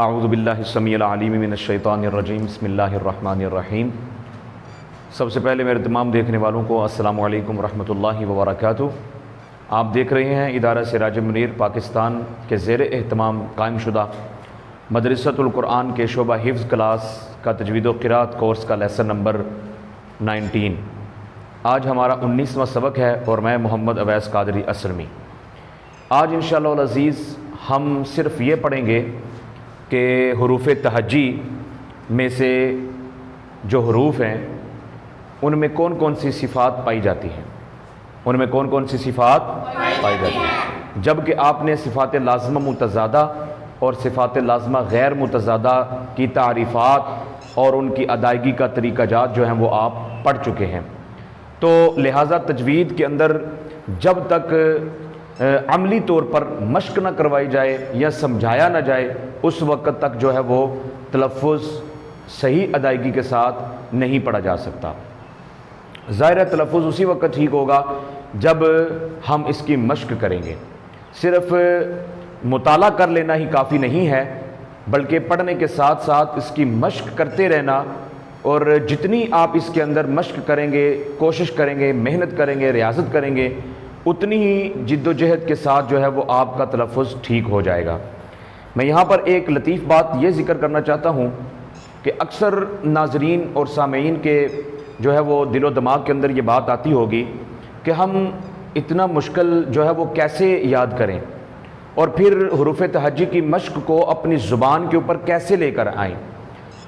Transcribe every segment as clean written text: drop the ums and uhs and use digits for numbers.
اعوذ باللہ السمیع العلیم من الشیطان الرجیم بسم اللہ الرحمن الرحیم۔ سب سے پہلے میرے تمام دیکھنے والوں کو السلام علیکم ورحمۃ اللہ وبرکاتہ۔ آپ دیکھ رہے ہیں ادارہ سراج منیر پاکستان کے زیر اہتمام قائم شدہ مدرسۃ القرآن کے شعبہ حفظ کلاس کا تجوید و قرات کورس کا لیسن نمبر 19۔ آج ہمارا 19واں سبق ہے اور میں محمد اویس قادری اسرمی۔ آج انشاءاللہ العزیز ہم صرف یہ پڑھیں گے کہ حروف تہجی میں سے جو حروف ہیں ان میں کون کون سی صفات پائی جاتی ہیں، ان میں کون کون سی صفات پائی جاتی ہیں، جبکہ آپ نے صفات لازمہ متضادہ اور صفات لازمہ غیر متضادہ کی تعریفات اور ان کی ادائیگی کا طریقہ جات جو ہیں وہ آپ پڑھ چکے ہیں۔ تو لہٰذا تجوید کے اندر جب تک عملی طور پر مشق نہ کروائی جائے یا سمجھایا نہ جائے اس وقت تک جو ہے وہ تلفظ صحیح ادائیگی کے ساتھ نہیں پڑھا جا سکتا۔ ظاہر ہے تلفظ اسی وقت ٹھیک ہوگا جب ہم اس کی مشق کریں گے۔ صرف مطالعہ کر لینا ہی کافی نہیں ہے، بلکہ پڑھنے کے ساتھ ساتھ اس کی مشق کرتے رہنا، اور جتنی آپ اس کے اندر مشق کریں گے، کوشش کریں گے، محنت کریں گے، ریاضت کریں گے، اتنی ہی جد و جہد کے ساتھ جو ہے وہ آپ کا تلفظ ٹھیک ہو جائے گا۔ میں یہاں پر ایک لطیف بات یہ ذکر کرنا چاہتا ہوں کہ اکثر ناظرین اور سامعین کے جو ہے وہ دل و دماغ کے اندر یہ بات آتی ہوگی کہ ہم اتنا مشکل جو ہے وہ کیسے یاد کریں، اور پھر حروف تہجی کی مشق کو اپنی زبان کے اوپر کیسے لے کر آئیں،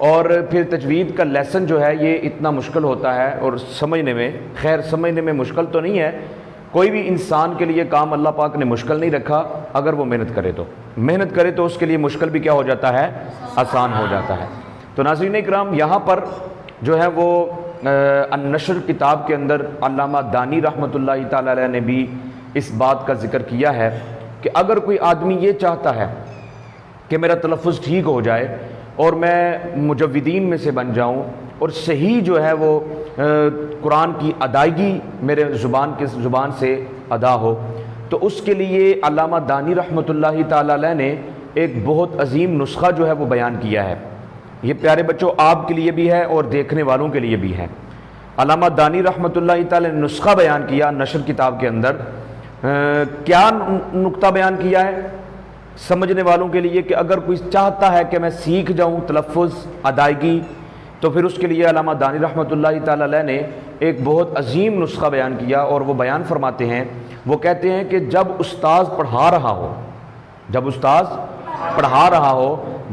اور پھر تجوید کا لیسن جو ہے یہ اتنا مشکل ہوتا ہے اور سمجھنے میں مشکل تو نہیں ہے۔ کوئی بھی انسان کے لیے کام اللہ پاک نے مشکل نہیں رکھا، اگر وہ محنت کرے تو اس کے لیے مشکل بھی کیا ہو جاتا ہے، آسان ہو جاتا ہے۔ تو ناظرین اکرام، یہاں پر جو ہے وہ النشر کتاب کے اندر علامہ دانی رحمۃ اللہ تعالی علیہ نے بھی اس بات کا ذکر کیا ہے کہ اگر کوئی آدمی یہ چاہتا ہے کہ میرا تلفظ ٹھیک ہو جائے اور میں مجودین میں سے بن جاؤں اور صحیح جو ہے وہ قرآن کی ادائیگی میرے زبان سے ادا ہو، تو اس کے لیے علامہ دانی رحمۃ اللہ تعالی علیہ نے ایک بہت عظیم نسخہ جو ہے وہ بیان کیا ہے۔ یہ پیارے بچوں آپ کے لیے بھی ہے اور دیکھنے والوں کے لیے بھی ہے۔ علامہ دانی رحمۃ اللہ تعالی نے نسخہ بیان کیا نشر کتاب کے اندر۔ کیا نقطہ بیان کیا ہے سمجھنے والوں کے لیے کہ اگر کوئی چاہتا ہے کہ میں سیکھ جاؤں تلفظ ادائیگی، تو پھر اس کے لیے علامہ دانی رحمۃ اللہ تعالی علیہ نے ایک بہت عظیم نسخہ بیان کیا، اور وہ بیان فرماتے ہیں، وہ کہتے ہیں کہ جب استاذ پڑھا رہا ہو،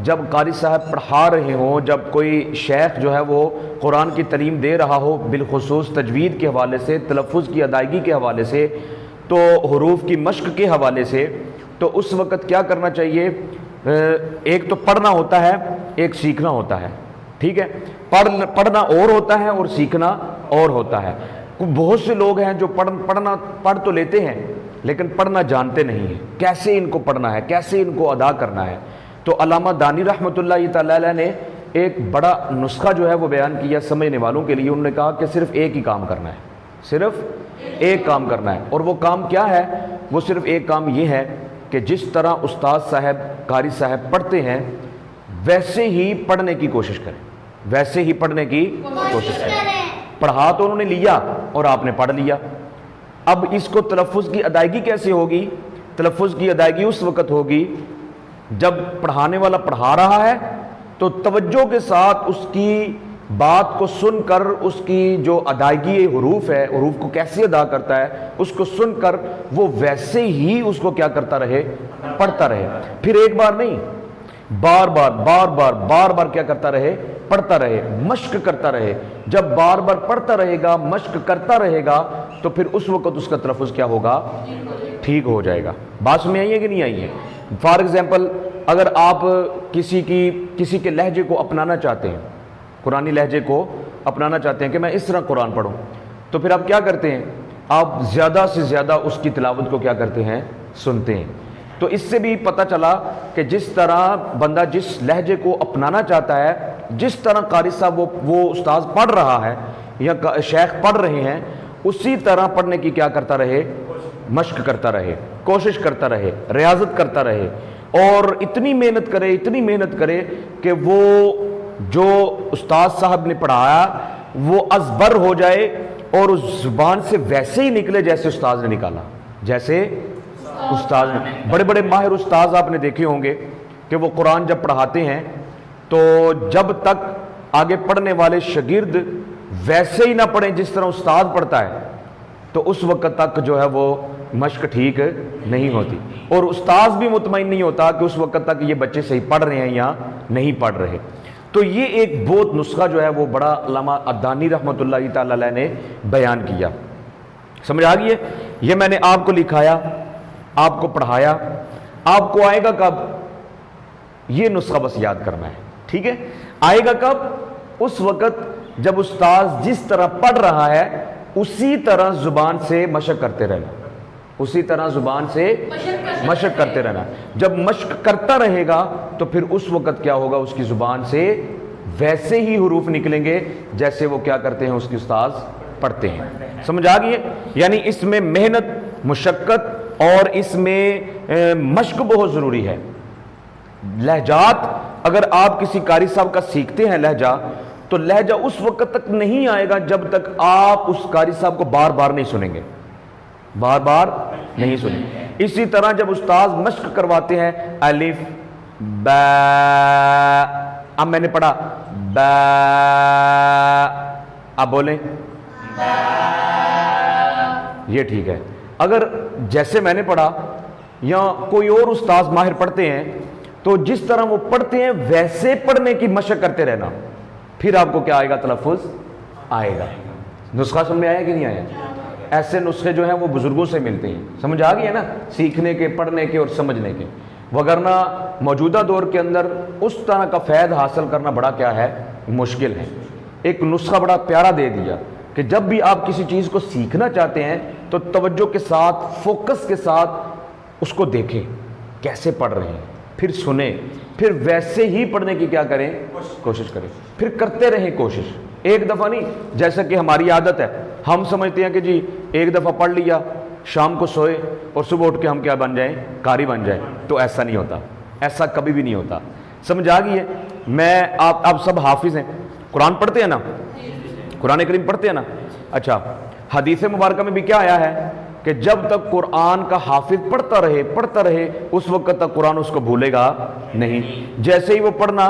جب قاری صاحب پڑھا رہے ہوں، جب کوئی شیخ جو ہے وہ قرآن کی تعلیم دے رہا ہو، بالخصوص تجوید کے حوالے سے، تلفظ کی ادائیگی کے حوالے سے، تو حروف کی مشق کے حوالے سے، تو اس وقت کیا کرنا چاہیے؟ ایک تو پڑھنا ہوتا ہے، ایک سیکھنا ہوتا ہے، ٹھیک ہے؟ پڑھنا اور ہوتا ہے اور سیکھنا اور ہوتا ہے۔ بہت سے لوگ ہیں جو پڑھ تو لیتے ہیں لیکن پڑھنا جانتے نہیں ہیں، کیسے ان کو پڑھنا ہے، کیسے ان کو ادا کرنا ہے۔ تو علامہ دانی رحمۃ اللہ تعالی علیہ نے ایک بڑا نسخہ جو ہے وہ بیان کیا سمجھنے والوں کے لیے۔ انہوں نے کہا کہ صرف ایک ہی کام کرنا ہے، صرف ایک کام کرنا ہے، اور وہ کام کیا ہے؟ وہ صرف ایک کام یہ ہے کہ جس طرح استاد صاحب، قاری صاحب پڑھتے ہیں ویسے ہی پڑھنے کی کوشش کریں، ویسے ہی پڑھنے کی کوشش کریں۔ پڑھا تو انہوں نے لیا اور آپ نے پڑھ لیا، اب اس کو تلفظ کی ادائیگی کیسے ہوگی؟ تلفظ کی ادائیگی اس وقت ہوگی جب پڑھانے والا پڑھا رہا ہے تو توجہ کے ساتھ اس کی بات کو سن کر، اس کی جو ادائیگی حروف ہے، حروف کو کیسے ادا کرتا ہے، اس کو سن کر وہ ویسے ہی اس کو کیا کرتا رہے، پڑھتا رہے۔ پھر ایک بار نہیں، بار بار کیا کرتا رہے، پڑھتا رہے، مشق کرتا رہے۔ جب بار بار پڑھتا رہے گا، مشق کرتا رہے گا، تو پھر اس وقت اس کا تلفظ کیا ہوگا، ٹھیک ہو جائے گا۔ بات میں آئی ہے کہ نہیں آئی ہے؟ فار ایگزامپل، اگر آپ کسی کے لہجے کو اپنانا چاہتے ہیں، قرآنی لہجے کو اپنانا چاہتے ہیں کہ میں اس طرح قرآن پڑھوں، تو پھر آپ کیا کرتے ہیں؟ آپ زیادہ سے زیادہ اس کی تلاوت کو کیا کرتے ہیں، سنتے ہیں۔ تو اس سے بھی پتہ چلا کہ جس طرح بندہ جس لہجے کو اپنانا چاہتا ہے، جس طرح قاری صاحب وہ استاذ پڑھ رہا ہے یا شیخ پڑھ رہے ہیں، اسی طرح پڑھنے کی کیا کرتا رہے، مشق کرتا رہے، کوشش کرتا رہے، ریاضت کرتا رہے۔ اور اتنی محنت کرے کہ وہ جو استاد صاحب نے پڑھایا وہ ازبر ہو جائے اور اس زبان سے ویسے ہی نکلے جیسے استاد نے نکالا، جیسے استاد نے۔ بڑے بڑے ماہر استاذ آپ نے دیکھے ہوں گے کہ وہ قرآن جب پڑھاتے ہیں تو جب تک آگے پڑھنے والے شاگرد ویسے ہی نہ پڑھیں جس طرح استاد پڑھتا ہے تو اس وقت تک جو ہے وہ مشق ٹھیک نہیں ہوتی، اور استاذ بھی مطمئن نہیں ہوتا کہ اس وقت تک یہ بچے صحیح پڑھ رہے ہیں یا نہیں پڑھ رہے۔ تو یہ ایک بہت نسخہ جو ہے وہ بڑا علامہ ادانی رحمۃ اللہ تعالی علیہ نے بیان کیا۔ سمجھ آ گئی ہے؟ یہ میں نے آپ کو لکھایا، آپ کو پڑھایا، آپ کو آئے گا کب؟ یہ نسخہ بس یاد کرنا ہے، ٹھیک ہے؟ آئے گا کب؟ اس وقت جب استاذ جس طرح پڑھ رہا ہے اسی طرح زبان سے مشق کرتے رہنا، اسی طرح زبان سے مشق کرتے رہنا۔ جب مشق کرتا رہے گا تو پھر اس وقت کیا ہوگا؟ اس کی زبان سے ویسے ہی حروف نکلیں گے جیسے وہ کیا کرتے ہیں، اس کی استاذ پڑھتے ہیں۔ سمجھ آ گئی ہے؟ یعنی اس میں محنت، مشقت اور اس میں مشق بہت ضروری ہے۔ لہجات اگر آپ کسی قاری صاحب کا سیکھتے ہیں لہجہ، تو لہجہ اس وقت تک نہیں آئے گا جب تک آپ اس قاری صاحب کو بار بار نہیں سنیں گے، بار بار نہیں سنیں۔ اسی طرح جب استاذ مشق کرواتے ہیں الف با، اب میں نے پڑھا با، اب بولیں یہ ٹھیک ہے۔ اگر جیسے میں نے پڑھا یا کوئی اور استاذ ماہر پڑھتے ہیں تو جس طرح وہ پڑھتے ہیں ویسے پڑھنے کی مشق کرتے رہنا، پھر آپ کو کیا آئے گا؟ تلفظ آئے گا۔ نسخہ سمجھ میں آیا کہ نہیں آیا؟ ایسے نسخے جو ہیں وہ بزرگوں سے ملتے ہیں، سمجھ آ گئی ہے نا، سیکھنے کے، پڑھنے کے اور سمجھنے کے۔ وگرنہ موجودہ دور کے اندر اس طرح کا فیض حاصل کرنا بڑا کیا ہے؟ مشکل ہے۔ ایک نسخہ بڑا پیارا دے دیا کہ جب بھی آپ کسی چیز کو سیکھنا چاہتے ہیں تو توجہ کے ساتھ، فوکس کے ساتھ اس کو دیکھیں کیسے پڑھ رہے ہیں، پھر سنیں، پھر ویسے ہی پڑھنے کی کیا کریں؟ کوشش کریں، پھر کرتے رہیں کوشش، ایک دفعہ نہیں۔ جیسا کہ ہماری عادت ہے، ہم سمجھتے ہیں کہ جی ایک دفعہ پڑھ لیا، شام کو سوئے اور صبح اٹھ کے ہم کیا بن جائیں؟ قاری بن جائیں۔ تو ایسا نہیں ہوتا، ایسا کبھی بھی نہیں ہوتا۔ سمجھ آ گئی ہے؟ میں آپ سب حافظ ہیں، قرآن پڑھتے ہیں نا، قرآن کریم پڑھتے ہیں نا؟ اچھا، حدیث مبارکہ میں بھی کیا آیا ہے کہ جب تک قرآن کا حافظ پڑھتا رہے اس وقت تک قرآن اس کو بھولے گا نہیں۔ جیسے ہی وہ پڑھنا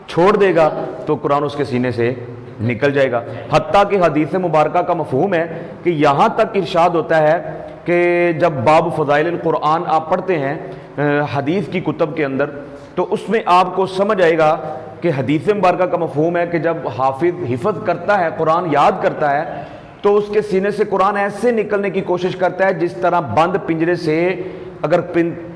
چھوڑ دے گا تو قرآن اس کے سینے سے نکل جائے گا۔ حتیٰ کہ حدیث مبارکہ کا مفہوم ہے کہ یہاں تک ارشاد ہوتا ہے کہ جب باب فضائل القرآن آپ پڑھتے ہیں حدیث کی کتب کے اندر، تو اس میں آپ کو سمجھ آئے گا کہ حدیث مبارکہ کا مفہوم ہے کہ جب حافظ حفظ کرتا ہے، قرآن یاد کرتا ہے، تو اس کے سینے سے قرآن ایسے نکلنے کی کوشش کرتا ہے جس طرح بند پنجرے سے اگر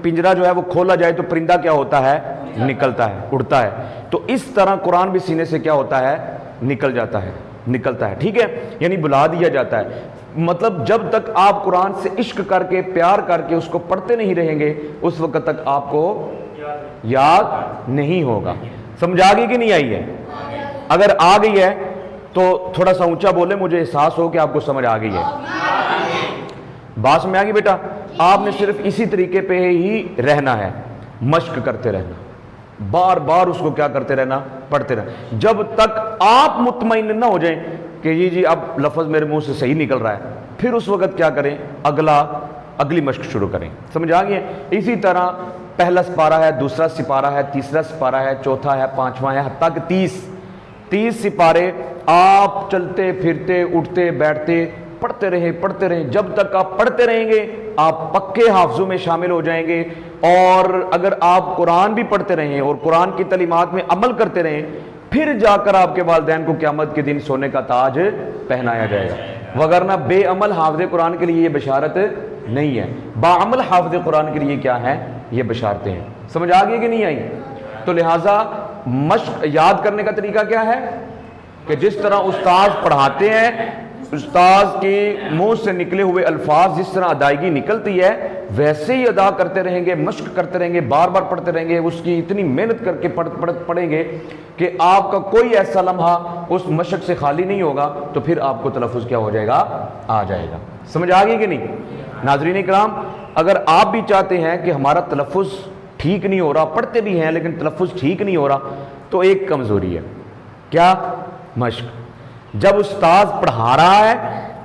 پنجرہ جو ہے وہ کھولا جائے تو پرندہ کیا ہوتا ہے؟ نکلتا ہے، اڑتا ہے۔ تو اس طرح قرآن بھی سینے سے کیا ہوتا ہے؟ نکلتا ہے، ٹھیک ہے؟ یعنی بلا دیا جاتا ہے۔ مطلب جب تک آپ قرآن سے عشق کر کے، پیار کر کے اس کو پڑھتے نہیں رہیں گے اس وقت تک آپ کو یاد نہیں ہوگا۔ سمجھ آ گئی کہ نہیں آئی ہے؟ اگر آ گئی ہے تو تھوڑا سا اونچا بولے، مجھے احساس ہو کہ آپ کو سمجھ آ گئی ہے۔ بات میں آ گئی بیٹا؟ آپ نے صرف اسی طریقے پہ ہی رہنا ہے، مشق کرتے رہنا، بار بار اس کو کیا کرتے رہنا؟ پڑھتے رہنا، جب تک آپ مطمئن نہ ہو جائیں کہ جی اب لفظ میرے منہ سے صحیح نکل رہا ہے، پھر اس وقت کیا کریں؟ اگلی مشق شروع کریں۔ سمجھ آ گئی ہے؟ اسی طرح پہلا سپارہ ہے، دوسرا سپارہ ہے، تیسرا سپارہ ہے، چوتھا ہے، پانچواں ہے، حتیٰ کہ 30 سپارے آپ چلتے پھرتے، اٹھتے بیٹھتے پڑھتے رہیں۔ جب تک آپ پڑھتے رہیں گے آپ پکے حافظوں میں شامل ہو جائیں گے۔ اور اگر آپ قرآن بھی پڑھتے رہیں اور قرآن کی تعلیمات میں عمل کرتے رہیں، پھر جا کر آپ کے والدین کو قیامت کے دن سونے کا تاج پہنایا جائے گا۔ وگرنہ بے عمل حافظ قرآن کے لیے یہ بشارت نہیں ہے، باعمل حافظ قرآن کے لیے کیا ہے؟ یہ بشارتیں ہیں۔ سمجھ آ گئی کہ نہیں آئی؟ تو لہٰذا مشق یاد کرنے کا طریقہ کیا ہے کہ جس طرح استاذ پڑھاتے ہیں، استاذ کے منہ سے نکلے ہوئے الفاظ جس طرح ادائیگی نکلتی ہے ویسے ہی ادا کرتے رہیں گے، مشق کرتے رہیں گے، بار بار پڑھتے رہیں گے، اس کی اتنی محنت کر کے پڑھیں گے کہ آپ کا کوئی ایسا لمحہ اس مشق سے خالی نہیں ہوگا، تو پھر آپ کو تلفظ کیا ہو جائے گا؟ آ جائے گا۔ سمجھ آ گئی کہ نہیں؟ ناظرین کرام، اگر آپ بھی چاہتے ہیں کہ ہمارا تلفظ ٹھیک نہیں ہو رہا، پڑھتے بھی ہیں لیکن تلفظ ٹھیک نہیں ہو رہا، تو ایک کمزوری ہے، کیا؟ مشق۔ جب استاذ پڑھا رہا ہے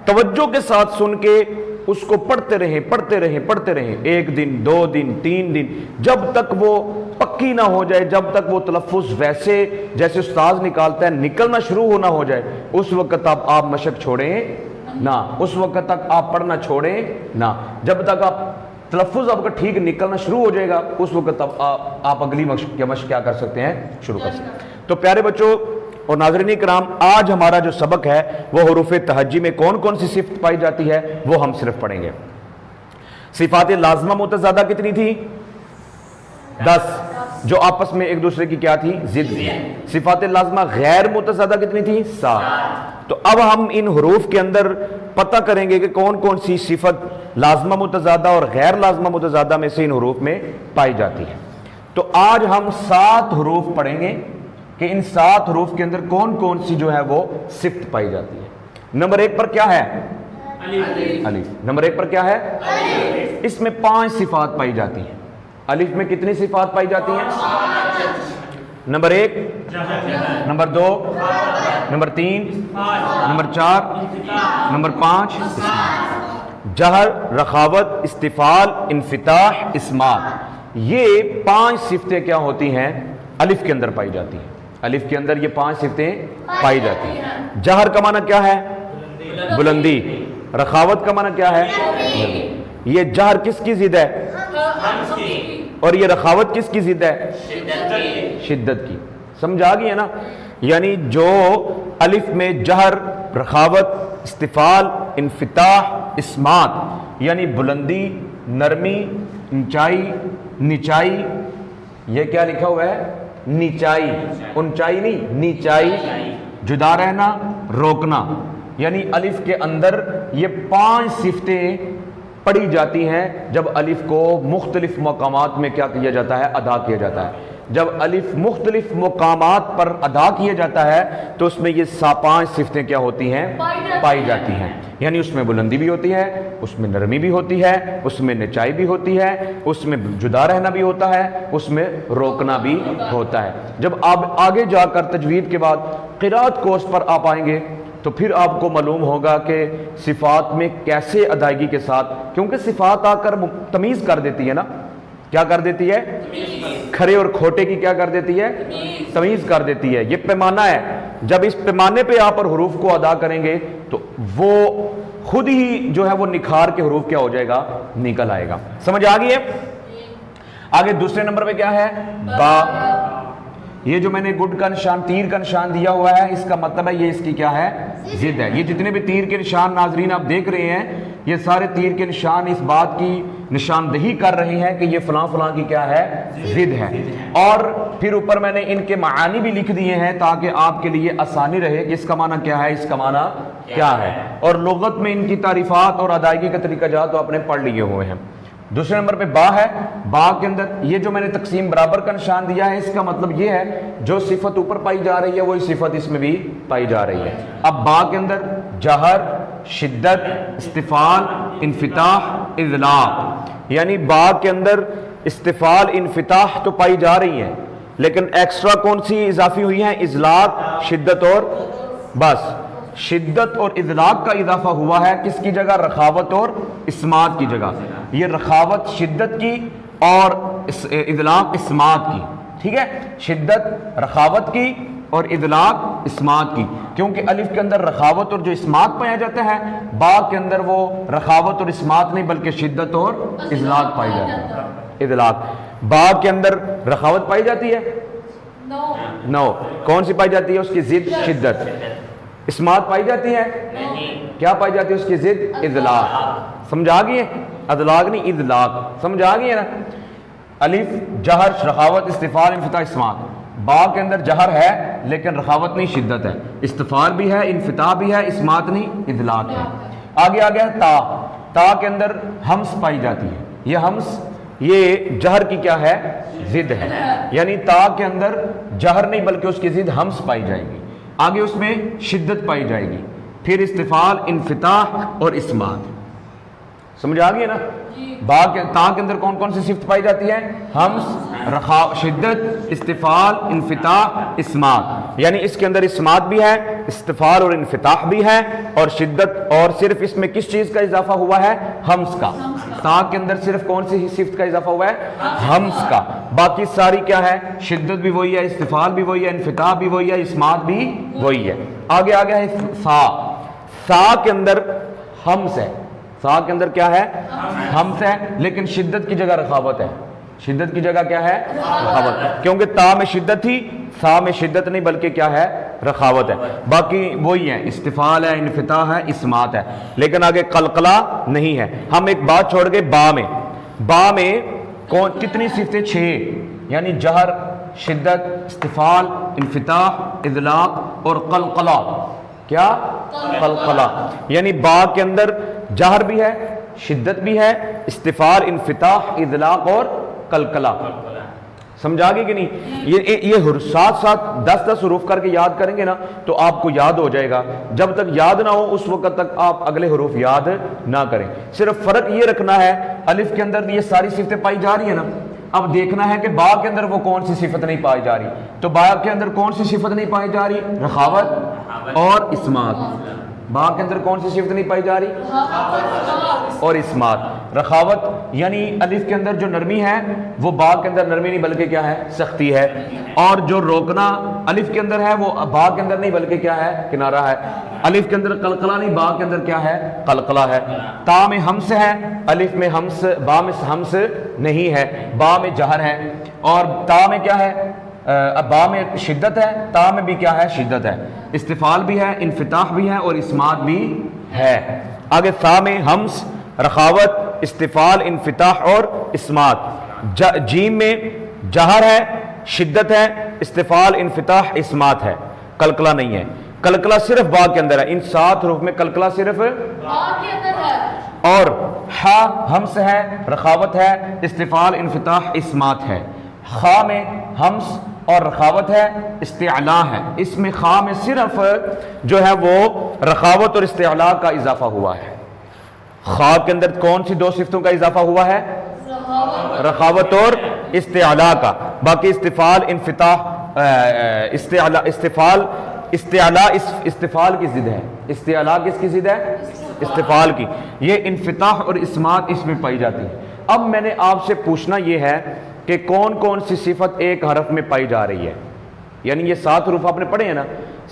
توجہ کے ساتھ سن کے اس کو پڑھتے رہیں پڑھتے رہیں پڑھتے رہیں، 1 دن 2 دن 3 دن، جب تک وہ پکی نہ ہو جائے، جب تک وہ تلفظ ویسے جیسے استاذ نکالتا ہے نکلنا شروع ہونا ہو جائے، اس وقت تک آپ مشق چھوڑیں نہ، اس وقت تک آپ پڑھنا چھوڑیں نہ، جب تک آپ تلفظ آپ کا ٹھیک نکلنا شروع ہو جائے گا اس وقت آپ اگلی مشق کیا کر سکتے ہیں؟ شروع کر سکتے ہیں۔ تو پیارے بچوں اور ناظرین کرام، آج ہمارا جو سبق ہے وہ حروف تہجی میں کون کون سی صفت پائی جاتی ہے وہ ہم صرف پڑھیں گے۔ صفات لازمہ متضادہ کتنی تھی؟ 10، جو آپس میں ایک دوسرے کی کیا تھی؟ ضد تھی۔ صفات لازمہ غیر متضادہ کتنی تھی؟ 7۔ تو اب ہم ان حروف کے اندر پتہ کریں گے کہ کون کون سی صفت لازمہ متضادہ اور غیر لازمہ متضادہ میں سے ان حروف میں پائی جاتی ہے۔ تو آج ہم 7 حروف پڑھیں گے کہ ان 7 حروف کے اندر کون کون سی جو ہے وہ صفت پائی جاتی ہے۔ نمبر 1 پر کیا ہے؟ الف۔ نمبر 1 پر کیا ہے؟ اس میں 5 صفات پائی جاتی ہیں۔ الف میں کتنی صفات پائی جاتی ہیں؟ Number 1، number 2، number 3، number 4، number 5 جہر، رخاوت، استفال، انفتاح، اسمات۔ یہ 5 صفتیں کیا ہوتی ہیں؟ الف کے اندر پائی جاتی ہیں۔ الف کے اندر یہ 5 صفتیں پائی جاتی ہیں۔ جہر کا معنی کیا ہے؟ بلندی۔ رخاوت کا معنی کیا ہے؟ یہ جہر کس کی ضد ہے؟ اور یہ رخاوت کس کی ضد ہے؟ شدت کی۔ سمجھ آ گئی ہے نا؟ یعنی جو الف میں جہر، رخاوت، استفال، انفتاح، اسمات، یعنی بلندی، نرمی، اونچائی، نچائی، یہ کیا لکھا ہوا ہے؟ نیچائی، اونچائی نہیں، نیچائی، جدا رہنا، روکنا، یعنی الف کے اندر یہ 5 صفتیں پڑھی جاتی ہیں جب الف کو مختلف مقامات میں کیا کیا جاتا ہے؟ ادا کیا جاتا ہے۔ جب الف مختلف مقامات پر ادا کیا جاتا ہے تو اس میں یہ 5 صفتیں کیا ہوتی ہیں؟ پائی جاتی ہیں۔ یعنی اس میں بلندی بھی ہوتی ہے، اس میں نرمی بھی ہوتی ہے، اس میں نچائی بھی ہوتی ہے، اس میں جدا رہنا بھی ہوتا ہے، اس میں روکنا بھی ہوتا ہے۔ جب آپ آگے جا کر تجوید کے بعد قرات کورس پر آپ آئیں گے تو پھر آپ کو معلوم ہوگا کہ صفات میں کیسے ادائیگی کے ساتھ، کیونکہ صفات آ کر تمیز کر دیتی ہے نا، کیا کر دیتی ہے؟ کھرے اور کھوٹے کی کیا کر دیتی ہے؟ تمیز کر دیتی ہے۔ یہ پیمانہ ہے، جب اس پیمانے پہ آپ پر حروف کو ادا کریں گے تو وہ خود ہی جو ہے وہ نکھار کے حروف کیا ہو جائے گا؟ نکل آئے گا۔ سمجھ آ گئی ہے؟ آگے دوسرے نمبر پہ کیا ہے؟ با۔ یہ جو میں نے گڈ کا نشان، تیر کا نشان دیا ہوا ہے، اس کا مطلب ہے یہ اس کی کیا ہے؟ ضد ہے۔ یہ جتنے بھی تیر کے نشان ناظرین آپ دیکھ رہے ہیں، یہ سارے تیر کے نشان اس بات کی نشاندہی کر رہے ہیں کہ یہ فلاں فلاں کی کیا ہے؟ ضد ہے۔ اور پھر اوپر میں نے ان کے معانی بھی لکھ دیے ہیں تاکہ آپ کے لیے آسانی رہے کہ اس کا معنی کیا ہے، اس کا معنی کیا ہے، اور لغت میں ان کی تعریفات اور ادائیگی کا طریقہ جات تو آپ نے پڑھ لیے ہوئے ہیں۔ دوسرے نمبر پہ با ہے۔ با کے اندر یہ جو میں نے تقسیم برابر کا نشان دیا ہے، اس کا مطلب یہ ہے جو صفت اوپر پائی جا رہی ہے وہی صفت اس میں بھی پائی جا رہی ہے۔ اب با کے اندر جہر، شدت، استفال، انفتاح، اذلاق، یعنی با کے اندر استفال، انفتاح تو پائی جا رہی ہیں لیکن ایکسٹرا کون سی اضافی ہوئی ہیں؟ اذلاق، شدت اور بس۔ شدت اور اذلاق کا اضافہ ہوا ہے کس کی جگہ؟ رخاوت اور اسمات کی جگہ۔ یہ رخاوت شدت کی اور اذلاق اسمات کی، ٹھیک ہے؟ شدت رخاوت کی اور اذلاق اسمات کی، کیونکہ الف کے اندر رخاوت اور جو اسمات پایا جاتا ہے، با کے اندر وہ رخاوت اور اسمات نہیں بلکہ شدت اور اذلاق پائی جاتی ہے۔ اذلاق۔ با کے اندر رخاوت پائی جاتی ہے؟ نو۔ کون سی پائی جاتی ہے؟ اس کی ضد شدت۔ اسمات پائی جاتی ہے؟ کیا پائی جاتی ہے اس کی ضد؟ اذلاق۔ سمجھ آ گئی ہے؟ اذلاق نہیں، اذلاق۔ سمجھ آ گئی ہے نا؟ الف، جہر، رخاوت، استفال، انفتاح، اسمات۔ با کے اندر جہر ہے لیکن رخاوت نہیں، شدت ہے۔ استفال بھی ہے، انفتاح بھی ہے، اسمات نہیں، اذلاق ہے۔ آگے آ گیا تا۔ تا کے اندر ہمس پائی جاتی ہے۔ یہ ہمس یہ جہر کی کیا ہے؟ ضد ہے، یعنی تا کے اندر جہر نہیں بلکہ اس کی ضد ہمس پائی جائے گی۔ آگے اس میں شدت پائی جائے گی، پھر استفال، انفتاح اور اسمات۔ سمجھ آ گئی نا؟ با کے تا کے اندر کون کون سی صفت پائی جاتی ہے؟ ہمس، شدت، استفال، انفتاح، اسمات. یعنی اس کے اندر اسمات بھی ہے، استفال اور انفتاح بھی ہے، اور شدت، اور صرف اس میں کس چیز کا اضافہ ہوا ہے؟ ہمس کا. تا کے اندر صرف کون سی صفت کا اضافہ ہوا ہے؟ ہمس کا. باقی ساری کیا ہے؟ شدت بھی وہی ہے، استفال بھی وہی ہے، انفتاح بھی وہی ہے، اسمات بھی وہی ہے. آگے آگے ہے سا. سا کے اندر ہمس ہے. سا کے اندر کیا ہے؟ ہمس ہے، لیکن شدت کی جگہ رخاوت ہے. شدت کی جگہ کیا ہے؟ رخاوت. کیونکہ تا میں شدت تھی، سا میں شدت نہیں بلکہ کیا ہے؟ رخاوت ہے. باقی وہی ہے، استفال ہے، انفتاح ہے، اسمات ہے. لیکن آگے قلقلہ نہیں ہے. ہم ایک بات چھوڑ گئے با میں. با میں کتنی صفتیں؟ 6. یعنی جہر، شدت، استفال، انفتاح، اطلاق اور قلقلہ. کیا؟ قلقلہ. یعنی با کے اندر جہر بھی ہے، شدت بھی ہے، استفال، انفتاح، اطلاق اور قلقلہ. سمجھا گی کہ نہیں؟ یہ ساتھ ساتھ 10 حروف کر کے یاد کریں گے نا تو آپ کو یاد ہو جائے گا. جب تک یاد نہ ہو اس وقت تک آپ اگلے حروف یاد نہ کریں. صرف فرق یہ رکھنا ہے، الف کے اندر یہ ساری صفتیں پائی جا رہی ہیں نا. اب دیکھنا ہے کہ با کے اندر وہ کون سی صفت نہیں پائی جا رہی. تو با کے اندر کون سی صفت نہیں پائی جا رہی؟ رخاوت اور اسمات. با کے اندر کون سی صفت نہیں پائی جا رہی؟ اور اسمات. رخاوت یعنی الف کے اندر جو نرمی ہے وہ با کے اندر نرمی نہیں بلکہ کیا ہے؟ سختی ہے. اور جو روکنا الف کے اندر ہے وہ با کے اندر نہیں بلکہ کیا ہے؟ کنارہ ہے. الف کے اندر قلقلہ نہیں، با کے اندر کیا ہے؟ قلقلہ ہے. تا میں ہمس ہے، الف میں ہمس، با میں ہمس نہیں ہے، با میں جہر ہے. اور تا میں کیا ہے؟ با میں شدت ہے، تا میں بھی کیا ہے؟ شدت ہے. استفال بھی ہے، انفتاح بھی ہے اور اسمات بھی ہے. آگے سا میں ہمس، رخاوت، استفال، انفتاح اور اسمات. جیم میں جہر ہے، شدت ہے، استفال، انفتاح، اسمات ہے. قلقلہ نہیں ہے. قلقلہ صرف با کے اندر ہے. ان 7 حروف میں قلقلہ صرف با کے اندر ہے. اور ہا ہمس ہے، رخاوت ہے، استفال، انفتاح، اسمات ہے. خا میں ہمس اور رخاوت ہے، استعلاء ہے. اس میں خا میں صرف جو ہے وہ رخاوت اور استعلاء کا اضافہ ہوا ہے. خا کے اندر کون سی 2 صفتوں کا اضافہ ہوا ہے؟ رخاوت اور استعلاء کا. باقی استفال، انفتاح، استعلاء استفال کی ضد ہے. استعلاء کس کی ضد ہے؟ استفال کی. یہ انفتاح اور اسمات اس میں پائی جاتی ہے. اب میں نے آپ سے پوچھنا یہ ہے کہ کون کون سی صفت ایک حرف میں پائی جا رہی ہے. یعنی یہ 7 حروف آپ نے پڑھے ہیں نا،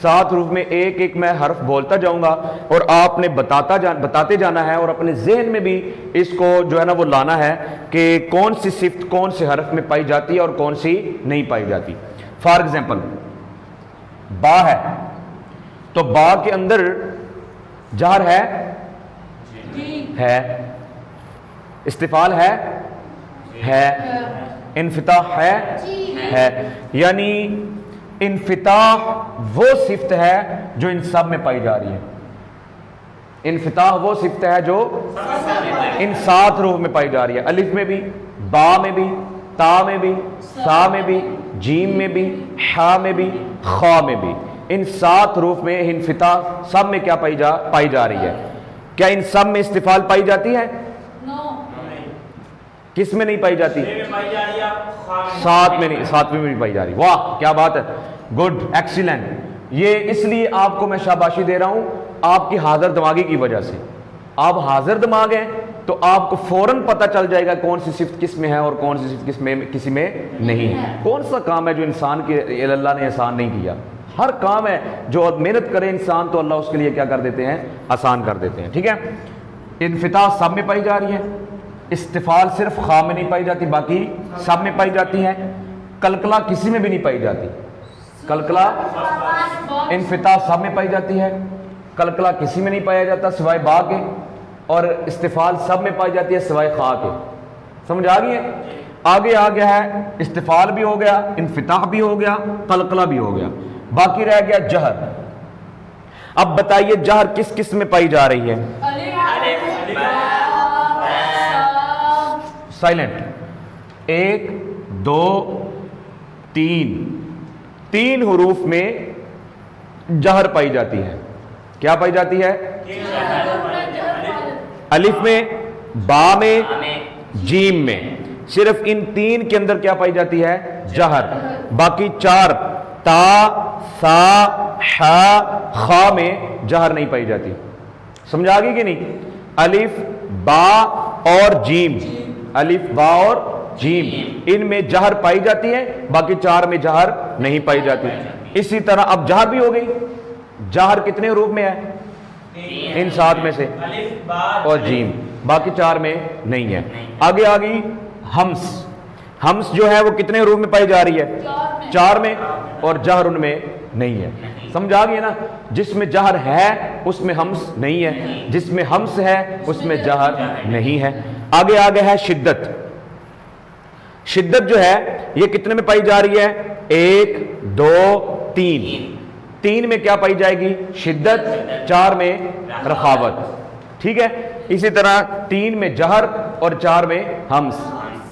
7 حروف میں ایک ایک میں حرف بولتا جاؤں گا اور آپ نے بتاتے جانا ہے اور اپنے ذہن میں بھی اس کو جو ہے نا وہ لانا ہے کہ کون سی صفت کون سے حرف میں پائی جاتی ہے اور کون سی نہیں پائی جاتی. فار ایگزامپل با ہے تو با کے اندر جہر ہے، استفال ہے، انفتاح ہے. یعنی انفتاح وہ صفت ہے جو ان سب میں پائی جا رہی ہے. انفتاح وہ صفت ہے جو ان 7 حروف میں پائی جا رہی ہے. الف میں بھی، با میں بھی، تا میں بھی، سا میں بھی، جیم میں بھی، حا میں بھی، خا میں بھی. ان 7 حروف میں انفتاح سب میں کیا پائی جا رہی ہے؟ کیا ان سب میں استفال پائی جاتی ہے؟ کس میں نہیں پائی جاتی؟ 7 میں نہیں، 7ویں میں بھی پائی جا رہی. واہ کیا بات ہے، گڈ، ایکسیلنٹ. یہ اس لیے آپ کو میں شاباشی دے رہا ہوں آپ کی حاضر دماغی کی وجہ سے. آپ حاضر دماغ ہیں تو آپ کو فوراً پتہ چل جائے گا کون سی صفت کس میں ہے اور کون سی صفت کسی میں نہیں ہے. کون سا کام ہے جو انسان کے اللہ نے آسان نہیں کیا؟ ہر کام ہے جو محنت کرے انسان تو اللہ اس کے لیے کیا کر دیتے ہیں؟ آسان کر دیتے ہیں. ٹھیک ہے. انفتاح سب میں پائی جا رہی ہے، استفال صرف خا میں نہیں پائی جاتی، باقی سب میں پائی جاتی ہے. قلقلہ کسی میں بھی نہیں پائی جاتی. قلقلہ انفتاح سب میں پائی جاتی ہے، قلقلہ کسی میں نہیں پایا جاتا سوائے با کے، اور استفال سب میں پائی جاتی ہے سوائے خا کے. سمجھ آ گئی ہے؟ آگے آ گیا ہے استفال بھی ہو گیا، انفتاح بھی ہو گیا، قلقلہ بھی ہو گیا. باقی رہ گیا جہر. اب بتائیے جہر کس کس میں پائی جا رہی ہے؟ سائلنٹ. 1 2 3 حروف میں جہر پائی جاتی ہے. کیا پائی جاتی ہے؟ الف میں با میں جیم میں، صرف ان تین کے اندر کیا پائی جاتی ہے؟ جہر۔ باقی چار تا سا ح خا میں جہر نہیں پائی جاتی۔ سمجھا گئی کہ نہیں؟ الف با اور جیم، الف با اور جیم ان میں جہر پائی جاتی ہے، باقی چار میں جہر نہیں پائی جاتی۔ اسی طرح اب جہر بھی ہو گئی، جہر کتنے حروف میں ہے؟ ان 7 میں سے، اور جیم، باقی 4 میں نہیں ہے۔ آگے آگئی ہمس، ہمس جو ہے وہ کتنے حروف میں پائی جا رہی ہے؟ 4 میں، اور جہر ان میں نہیں ہے۔ سمجھ آ گئی نا؟ جس میں جہر ہے اس میں ہمس نہیں ہے، جس میں ہمس ہے اس میں جہر نہیں ہے۔ آگے آگے ہے شدت۔ شدت جو ہے یہ کتنے میں پائی جا رہی ہے؟ 1 2 3، 3 میں کیا پائی جائے گی؟ شدت، 4 میں رخاوت، ٹھیک ہے؟ اسی طرح 3 میں جہر اور 4 میں ہمس،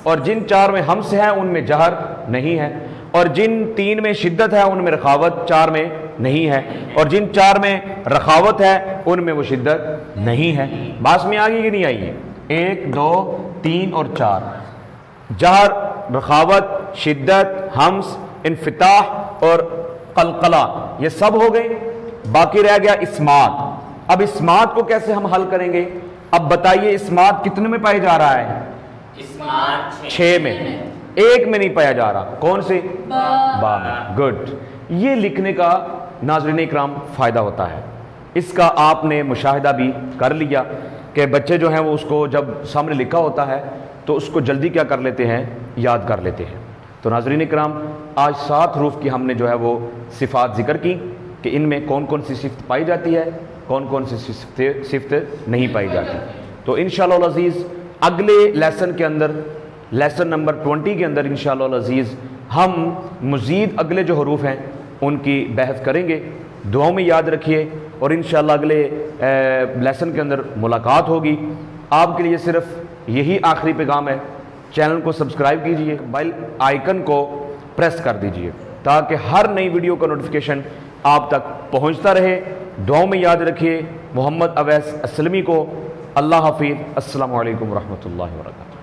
اور جن 4 میں ہمس ہے ان میں جہر نہیں ہے، اور جن 3 میں شدت ہے ان میں رخاوت 4 میں نہیں ہے، اور جن 4 میں رخاوت ہے ان میں وہ شدت نہیں ہے۔ بات میں آگئی کہ نہیں آئی ہے؟ 1 2 3 اور 4، جہر، رخاوت، شدت، ہمس، انفتاح اور قلقلہ، یہ سب ہو گئے۔ باقی رہ گیا اسمات۔ اب اسمات کو کیسے ہم حل کریں گے؟ اب بتائیے اسمات کتنے میں پایا جا رہا ہے؟ 6 میں، 1 میں نہیں پایا جا رہا، کون سے؟ با میں۔ گڈ۔ یہ لکھنے کا ناظرین اکرام فائدہ ہوتا ہے، اس کا آپ نے مشاہدہ بھی کر لیا کہ بچے جو ہیں وہ اس کو جب سامنے لکھا ہوتا ہے تو اس کو جلدی کیا کر لیتے ہیں؟ یاد کر لیتے ہیں۔ تو ناظرین اکرام آج 7 حروف کی ہم نے جو ہے وہ صفات ذکر کی کہ ان میں کون کون سی صفت پائی جاتی ہے، کون کون سی صفت نہیں پائی جاتی۔ تو انشاءاللہ العزیز اگلے لیسن کے اندر، لیسن نمبر 20 کے اندر انشاءاللہ العزیز ہم مزید اگلے جو حروف ہیں ان کی بحث کریں گے۔ دعاؤں میں یاد رکھیے، اور انشاءاللہ اگلے لیسن کے اندر ملاقات ہوگی۔ آپ کے لیے صرف یہی آخری پیغام ہے، چینل کو سبسکرائب کیجئے، بیل آئیکن کو پریس کر دیجئے تاکہ ہر نئی ویڈیو کا نوٹیفیکیشن آپ تک پہنچتا رہے۔ دعاؤں میں یاد رکھیے محمد اویس اسلمی کو۔ اللہ حافظ، السلام علیکم ورحمۃ اللہ وبرکاتہ۔